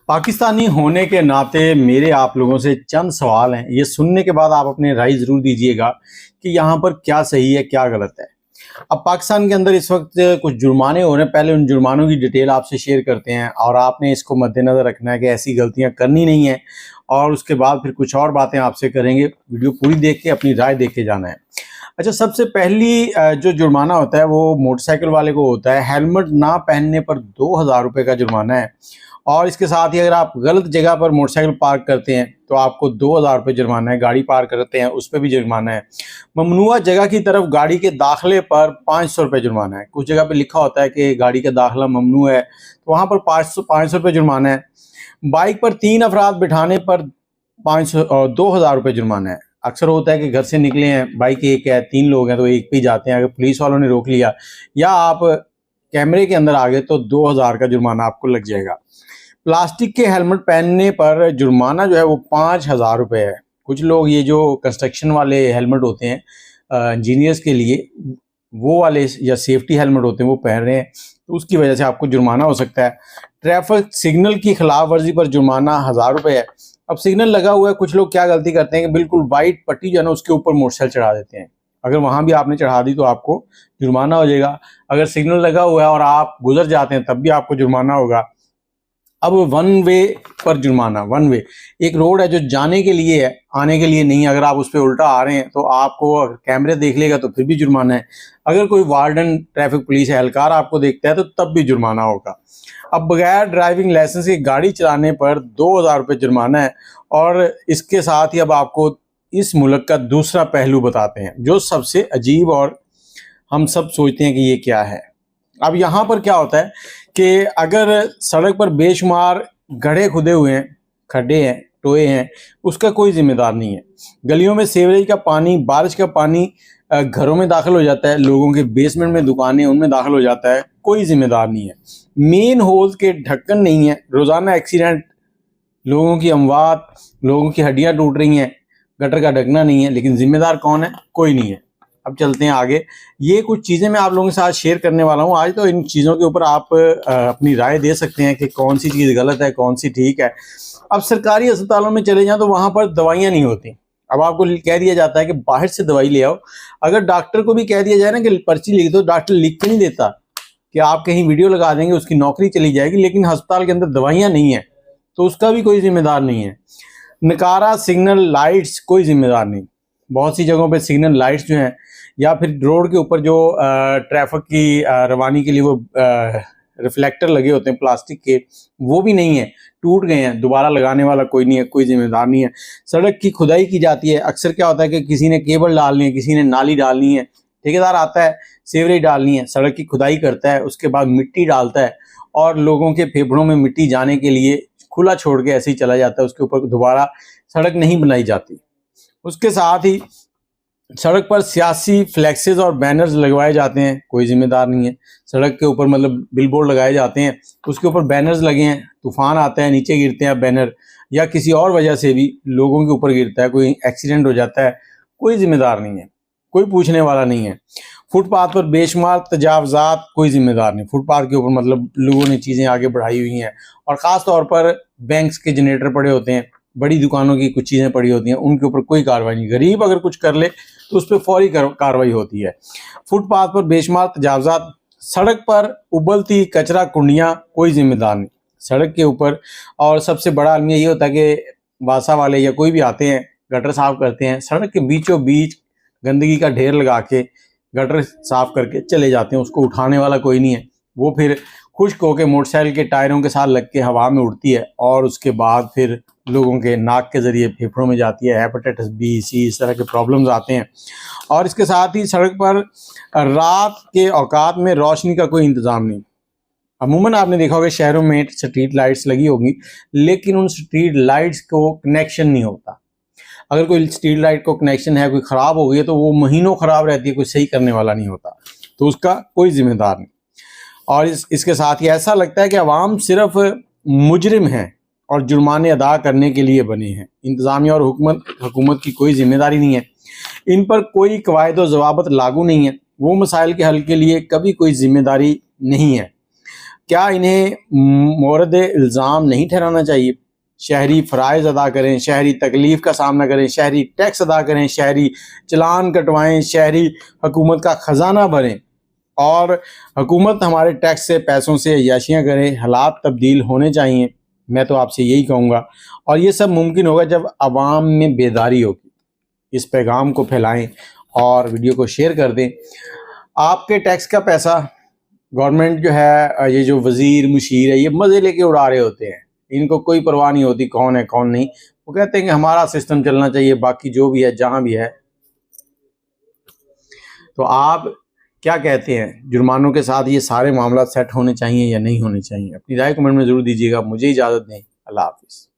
पाकिस्तानी होने के नाते मेरे आप लोगों से चंद सवाल हैं। ये सुनने के बाद आप अपनी राय ज़रूर दीजिएगा कि यहाँ पर क्या सही है, क्या गलत है। अब पाकिस्तान के अंदर इस वक्त कुछ जुर्माने हो रहे हैं। पहले उन जुर्मानों की डिटेल आपसे शेयर करते हैं और आपने इसको मद्देनज़र रखना है कि ऐसी गलतियाँ करनी नहीं है, और उसके बाद फिर कुछ और बातें आपसे करेंगे। वीडियो पूरी देख के अपनी राय देख के जाना है। अच्छा, सबसे पहली जो जुर्माना होता है वो मोटरसाइकिल वाले को होता है। हेलमेट ना पहनने पर 2000 रुपये का जुर्माना है, और इसके साथ ही अगर आप गलत जगह पर मोटरसाइकिल पार्क करते हैं तो आपको 2000 रुपये जुर्माना है। गाड़ी पार्क करते हैं उस पर भी जुर्माना है। ममनुआ जगह की तरफ गाड़ी के दाखिले पर 500 रुपये जुर्माना है। कुछ जगह पे लिखा होता है कि गाड़ी का दाखिला ममनू है, तो वहाँ पर 500 रुपये जुर्माना है। बाइक पर 3 अफराद बिठाने पर 2000 रुपये जुर्माना है। अक्सर होता है कि घर से निकले हैं, बाइक एक है, 3 लोग हैं तो एक पे ही जाते हैं। अगर पुलिस वालों ने रोक लिया या आप कैमरे के अंदर आ गए तो 2000 का जुर्माना आपको लग जाएगा। प्लास्टिक के हेलमेट पहनने पर जुर्माना जो है वो 5000 रुपये है। कुछ लोग ये जो कंस्ट्रक्शन वाले हेलमेट होते हैं इंजीनियर्स के लिए, वो वाले या सेफ्टी हेलमेट होते हैं वो पहन रहे हैं, तो उसकी वजह से आपको जुर्माना हो सकता है। ट्रैफिक सिग्नल की खिलाफ वर्जी पर जुर्माना 1000 रुपये है। अब सिग्नल लगा हुआ है, कुछ लोग क्या गलती करते हैं कि बिल्कुल वाइट पट्टी जो है ना उसके ऊपर मोटरसाइकिल चढ़ा देते हैं। अगर वहाँ भी आपने चढ़ा दी तो आपको जुर्माना हो जाएगा। अगर सिग्नल लगा हुआ है और आप गुजर जाते हैं तब भी आपको जुर्माना होगा। अब वन वे पर जुर्माना। वन वे एक रोड है जो जाने के लिए है, आने के लिए नहीं। अगर आप उस पर उल्टा आ रहे हैं तो आपको अगर कैमरे देख लेगा तो फिर भी जुर्माना है। अगर कोई वार्डन, ट्रैफिक पुलिस एहलकार आपको देखता है तो तब भी जुर्माना होगा। अब बगैर ड्राइविंग लाइसेंस की गाड़ी चलाने पर 2000 रुपये जुर्माना है। और इसके साथ ही अब आपको इस मुल्क का दूसरा पहलू बताते हैं जो सबसे अजीब और हम सब सोचते हैं कि ये क्या है। अब यहाँ पर क्या होता है कि अगर सड़क पर बेशुमार गड्ढे खुदे हुए हैं, खड्डे हैं, टोए हैं, उसका कोई जिम्मेदार नहीं है। गलियों में सीवरेज का पानी, बारिश का पानी घरों में दाखिल हो जाता है, लोगों के बेसमेंट में दुकानें उनमें दाखिल हो जाता है, कोई जिम्मेदार नहीं है। मेन होल्स के ढक्कन नहीं है, रोज़ाना एक्सीडेंट, लोगों की अमवात, लोगों की हड्डियाँ टूट रही हैं, गटर का ढकना नहीं है, लेकिन जिम्मेदार कौन है? कोई नहीं है। अब चलते हैं आगे। ये कुछ चीज़ें मैं आप लोगों के साथ शेयर करने वाला हूँ आज, तो इन चीज़ों के ऊपर आप अपनी राय दे सकते हैं कि कौन सी चीज़ गलत है, कौन सी ठीक है। अब सरकारी अस्पतालों में चले जाएं तो वहाँ पर दवाइयाँ नहीं होती। अब आपको कह दिया जाता है कि बाहर से दवाई ले आओ। अगर डॉक्टर को भी कह दिया जाए ना कि पर्ची लिख दो, डॉक्टर लिख के नहीं देता कि आप कहीं वीडियो लगा देंगे उसकी नौकरी चली जाएगी, लेकिन अस्पताल के अंदर दवाइयाँ नहीं है तो उसका भी कोई जिम्मेदार नहीं है। नकारा, सिग्नल लाइट्स, कोई जिम्मेदार नहीं। बहुत सी जगहों पे सिग्नल लाइट्स जो हैं या फिर रोड के ऊपर जो ट्रैफिक की रवानी के लिए वो रिफ्लेक्टर लगे होते हैं प्लास्टिक के, वो भी नहीं है, टूट गए हैं, दोबारा लगाने वाला कोई नहीं है, कोई जिम्मेदार नहीं है। सड़क की खुदाई की जाती है। अक्सर क्या होता है कि किसी ने केबल डालनी है, किसी ने नाली डालनी है, ठेकेदार आता है, सीवरेज डालनी है, सड़क की खुदाई करता है, उसके बाद मिट्टी डालता है और लोगों के फेफड़ों में मिट्टी जाने के लिए खुला छोड़ के ऐसे ही चला जाता है। उसके ऊपर दोबारा सड़क नहीं बनाई जाती। उसके साथ ही सड़क पर सियासी फ्लैक्सेस और बैनर्स लगवाए जाते हैं, कोई जिम्मेदार नहीं है। सड़क के ऊपर मतलब बिलबोर्ड लगाए जाते हैं, उसके ऊपर बैनर्स लगे हैं, तूफान आता है, नीचे गिरते हैं बैनर, या किसी और वजह से भी लोगों के ऊपर गिरता है, कोई एक्सीडेंट हो जाता है, कोई जिम्मेदार नहीं है, कोई पूछने वाला नहीं है। फुटपाथ पर बेशुमार तजावजात, कोई जिम्मेदार नहीं। फुटपाथ के ऊपर मतलब लोगों ने चीज़ें आगे बढ़ाई हुई हैं, और ख़ास तौर पर बैंक्स के जनरेटर पड़े होते हैं, बड़ी दुकानों की कुछ चीज़ें पड़ी होती हैं, उनके ऊपर कोई कार्रवाई नहीं। गरीब अगर कुछ कर ले तो उस पर फौरी कार्रवाई होती है। फुटपाथ पर बेशुमार तजावजात, सड़क पर उबलती कचरा कुंडियाँ, कोई जिम्मेदार नहीं सड़क के ऊपर। और सबसे बड़ा अलमिया ये होता है कि वासा वाले या कोई भी आते हैं, गटर साफ करते हैं, सड़क के बीचों बीच गंदगी का ढेर लगा के गटर साफ करके चले जाते हैं, उसको उठाने वाला कोई नहीं है। वो फिर खुश्क होकर मोटरसाइकिल के टायरों के साथ लग के हवा में उड़ती है और उसके बाद फिर लोगों के नाक के ज़रिए फेफड़ों में जाती है। हेपेटाइटिस बी, सी, इस तरह के प्रॉब्लम्स आते हैं। और इसके साथ ही सड़क पर रात के औकात में रोशनी का कोई इंतज़ाम नहीं। अमूमन आपने देखा होगा शहरों में स्ट्रीट लाइट्स लगी होगी, लेकिन उन स्ट्रीट लाइट्स को कनेक्शन नहीं होता। अगर कोई स्ट्रीट लाइट को कनेक्शन है, कोई ख़राब हो गई है तो वो महीनों ख़राब रहती है, कोई सही करने वाला नहीं होता, तो उसका कोई जिम्मेदार नहीं। और इसके साथ ही ऐसा लगता है कि अवाम सिर्फ मुजरिम हैं और जुर्माने अदा करने के लिए बने हैं। इंतज़ामिया और हुकूमत की कोई जिम्मेदारी नहीं है, इन पर कोई कवायद व ज़वाबत लागू नहीं है, वो मसाइल के हल के लिए कभी कोई जिम्मेदारी नहीं है। क्या इन्हें मोरद इल्ज़ाम नहीं ठहराना चाहिए? शहरी फ़राइज़ अदा करें, शहरी तकलीफ़ का सामना करें, शहरी टैक्स अदा करें, शहरी चालान कटवाएं, शहरी हुकूमत का ख़जाना भरें और हुकूमत हमारे टैक्स से, पैसों से अय्याशियाँ करे। हालात तब्दील होने चाहिए, मैं तो आपसे यही कहूँगा। और ये सब मुमकिन होगा जब आवाम में बेदारी होगी। इस पैगाम को फैलाएं और वीडियो को शेयर कर दें। आपके टैक्स का पैसा गवर्नमेंट जो है, ये जो वज़ीर मुशीर है, ये मज़े लेके उड़ा रहे होते हैं। इनको कोई परवाह नहीं होती कौन है कौन नहीं। वो कहते हैं कि हमारा सिस्टम चलना चाहिए, बाकी जो भी है जहाँ भी है। तो आप क्या कहते हैं, जुर्मानों के साथ ये सारे मामला सेट होने चाहिए या नहीं होने चाहिए? अपनी राय कमेंट में ज़रूर दीजिएगा। मुझे इजाज़त दें। अल्लाह हाफ़िज़।